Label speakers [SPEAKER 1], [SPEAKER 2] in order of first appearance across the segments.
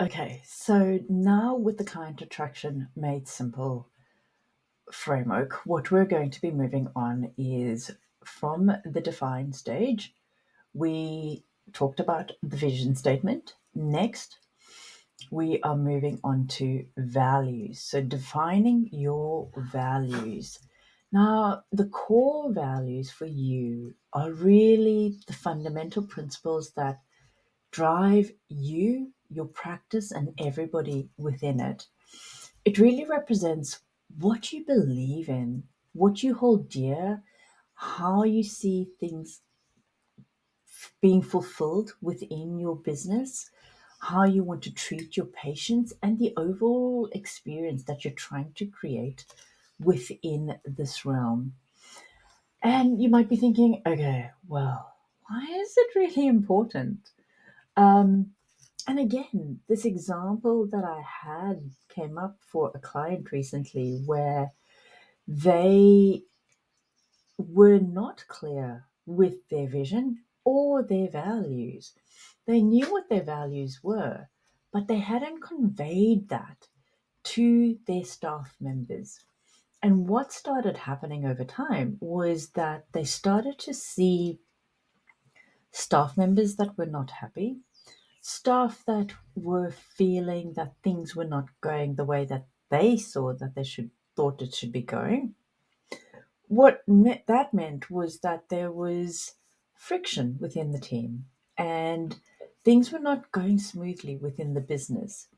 [SPEAKER 1] Okay, so now with the client attraction made simple framework, what we're going to be moving on is from the define stage. We talked about the vision statement. Next, we are moving on to values. So, defining your values. Now, the core values for you are really the fundamental principles that drive you, your practice, and everybody within it. It really represents what you believe in, what you hold dear, how you see things being fulfilled within your business, how you want to treat your patients, and the overall experience that you're trying to create within this realm. And you might be thinking, okay, well, why is it really important? Um, and again, this example that I had came up for a client recently where they were not clear with their vision or their values. They knew what their values were, but they hadn't conveyed that to their staff members. And what started happening over time was that they started to see staff members that were not happy, staff that were feeling that things were not going the way that they saw that they should thought it should be going. That meant was that there was friction within the team and things were not going smoothly within the business.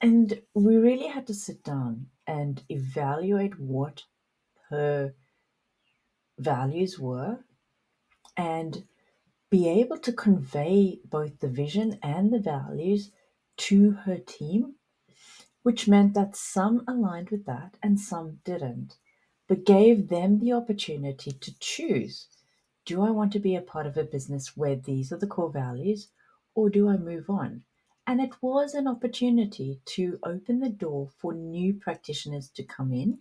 [SPEAKER 1] And we really had to sit down and evaluate what her values were and be able to convey both the vision and the values to her team, which meant that some aligned with that and some didn't, but gave them the opportunity to choose. Do I want to be a part of a business where these are the core values, or do I move on? And it was an opportunity to open the door for new practitioners to come in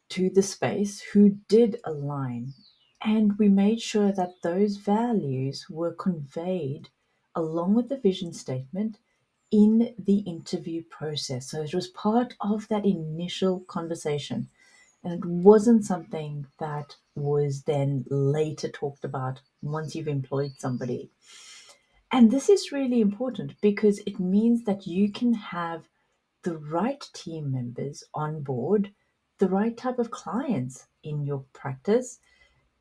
[SPEAKER 1] to the space who did align. And we made sure that those values were conveyed along with the vision statement in the interview process. So it was part of that initial conversation. And it wasn't something that was then later talked about once you've employed somebody. And this is really important because it means that you can have the right team members on board, the right type of clients in your practice,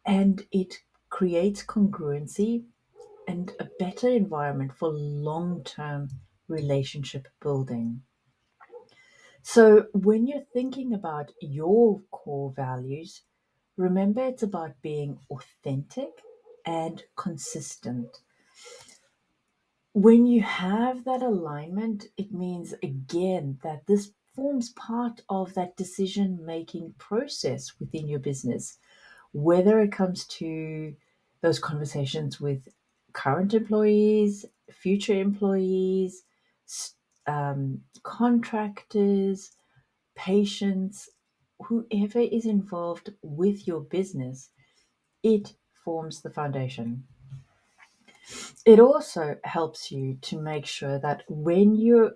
[SPEAKER 1] and it creates congruency and a better environment for long term relationship building. So, when you're thinking about your core values, remember it's about being authentic and consistent. When you have that alignment, it means again that this forms part of that decision making process within your business, whether it comes to those conversations with current employees, future employees, contractors, patients, whoever is involved with your business, it forms the foundation. It also helps you to make sure that when you're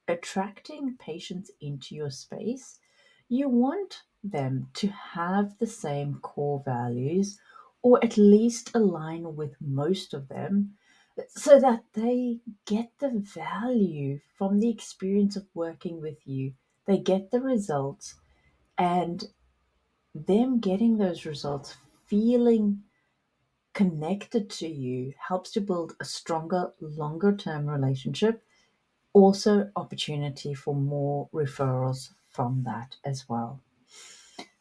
[SPEAKER 1] attracting patients into your space, you want them to have the same core values or at least align with most of them so that they get the value from the experience of working with you. They get the results and them getting those results, feeling connected to you helps to build a stronger, longer term relationship. Also, opportunity for more referrals from that as well.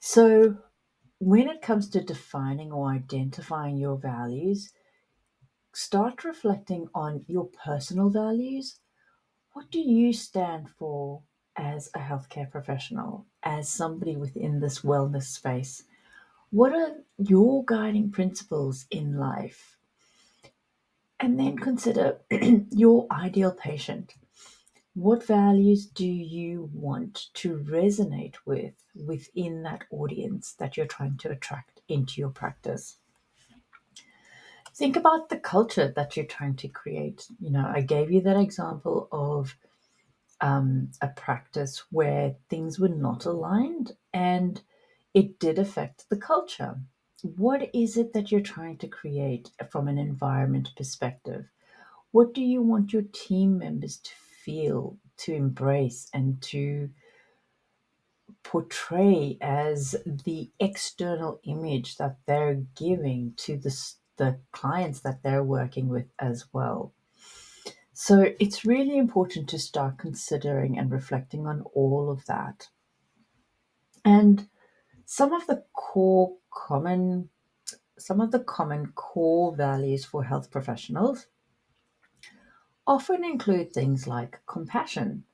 [SPEAKER 1] So, when it comes to defining or identifying your values, start reflecting on your personal values. What do you stand for as a healthcare professional, as somebody within this wellness space? What are your guiding principles in life? And then consider your ideal patient. What values do you want to resonate with within that audience that you're trying to attract into your practice? Think about the culture that you're trying to create. I gave you that example of a practice where things were not aligned and it did affect the culture. What is it that you're trying to create from an environment perspective? What do you want your team members to feel, to embrace, and to portray as the external image that they're giving to the clients that they're working with as well? So it's really important to start considering and reflecting on all of that. And some of the common core values for health professionals often include things like compassion,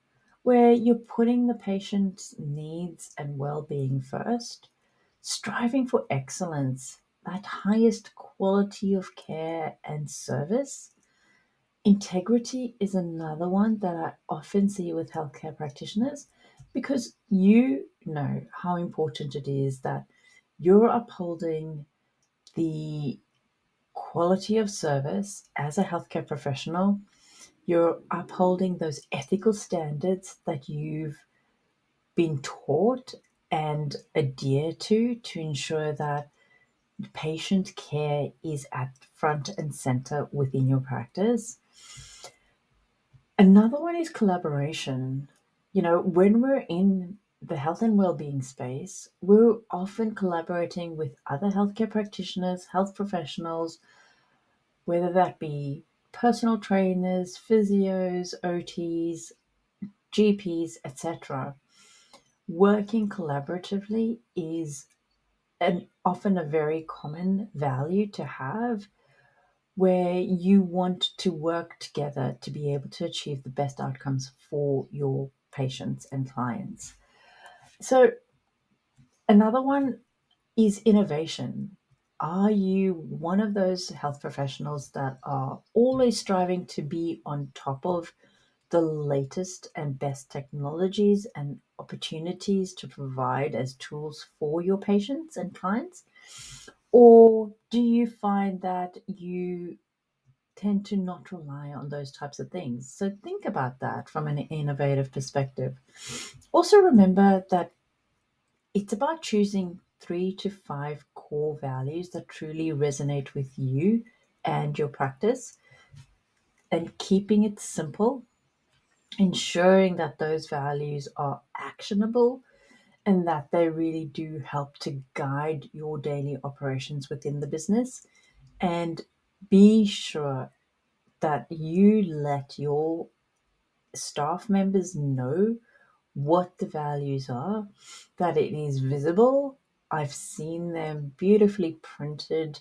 [SPEAKER 1] where you're putting the patient's needs and well-being first, striving for excellence, that highest quality of care and service. Integrity is another one that I often see with healthcare practitioners, because you know how important it is that you're upholding the quality of service as a healthcare professional. You're upholding those ethical standards that you've been taught and adhere to ensure that patient care is at front and center within your practice. Another one is collaboration. When we're in the health and well-being space, we're often collaborating with other healthcare practitioners, health professionals, whether that be personal trainers, physios, OTs, GPs, etc. Working collaboratively is often a very common value to have, where you want to work together to be able to achieve the best outcomes for your patients and clients. So, another one is innovation. Are you one of those health professionals that are always striving to be on top of the latest and best technologies and opportunities to provide as tools for your patients and clients? Or do you find that you tend to not rely on those types of things? So think about that from an innovative perspective. Also, remember that it's about choosing 3 to 5 core values that truly resonate with you and your practice, and keeping it simple, ensuring that those values are actionable and that they really do help to guide your daily operations within the business. And be sure that you let your staff members know what the values are, that it is visible. I've seen them beautifully printed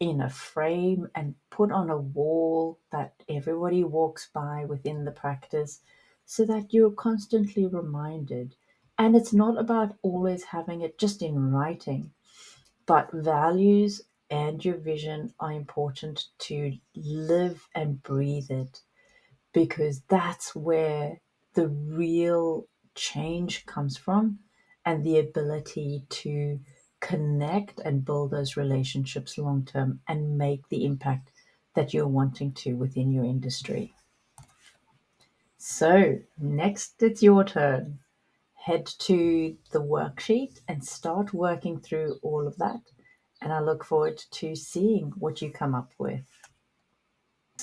[SPEAKER 1] in a frame and put on a wall that everybody walks by within the practice, so that you're constantly reminded. And it's not about always having it just in writing, but values and your vision are important to live and breathe it, because that's where the real change comes from, and the ability to connect and build those relationships long term and make the impact that you're wanting to within your industry. So, next it's your turn. Head to the worksheet and start working through all of that. And I look forward to seeing what you come up with.